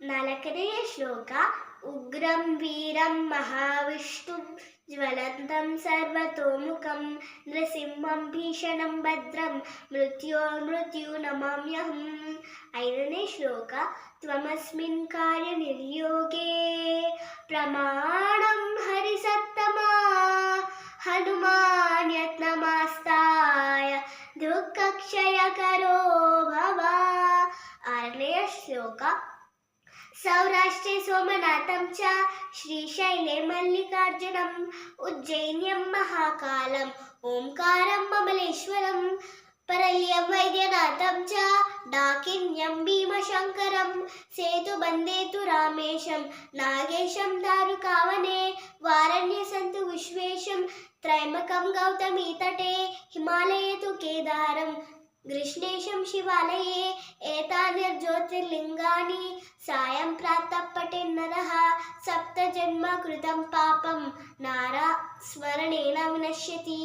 ನಾಲ್ಕನೆಯ ಶ್ಲೋಕ. ಉಗ್ರಂ ವೀರಂ ಮಹಾವಿಷ್ಣುಂ ಜ್ವಲಂತಂ ಸರ್ವತೋಮುಖಂ ನೃಸಿಂಹಂ ಭೀಷಣಂ ಭದ್ರಂ ಮೃತ್ಯು ನಮಾಮ್ಯಹಂ. ಐದನೇ ಶ್ಲೋಕ. ತ್ವಮಸ್ಮಿನ್ ಕಾರ್ಯ ನಿರ್ಯೋಗೇ ಪ್ರಮಾಣಂ ಹರಿಸತ್ತಮ ಹನುಮಾನ್ ಯತ್ನಮಾಸ್ತಾಯ ದುಃಖಕ್ಷಯಕರೋ ಭವ. ಆರನೆಯ ಶ್ಲೋಕ. ಸೌರಾಷ್ಟ್ರೇ ಸೋಮನಾಥಂ ಚ ಶ್ರೀಶೈಲೇ ಮಲ್ಲಿಕಾರ್ಜುನಂ ಉಜ್ಜಯಿನ್ಯಂ ಮಹಾಕಾಲಂ ಓಂಕಾರಂ ಮಮಲೇಶ್ವರಂ ಪರಲ್ಯಂ ವೈದ್ಯನಾಥಂ ಚ ಡಾಕಿನ್ಯಂ ಭೀಮಶಂಕರಂ ಸೇತುಬಂಧೇತು ರಾಮೇಶಂ ನಾಗೇಶಂ ದಾರುಕಾವನೆ ವಾರಣ್ಯ ಸಂತು ವಿಶ್ವೇಶಂ ತ್ರೈಂಬಕಂ ಗೌತಮೀ ತಟೆ ಹಿಮಾಲಯೇ ತು ಕೇದಾರಂ ಗೃಷ್ಣೇಶಂ ಶಿವಾಲಯೇ ಏತಾನ್ಯರ್ಜ್ಯೋತಿರ್ಲಿಂಗಾನಿ ಸಾಯಂ ಪ್ರಾತಃ ಪಠೇನ್ನರಃ ಸಪ್ತ ಜನ್ಮ ಕೃತಂ ಪಾಪಂ ನಾರಾ ಸ್ಮರಣೇನ ವಿನಶ್ಯತಿ.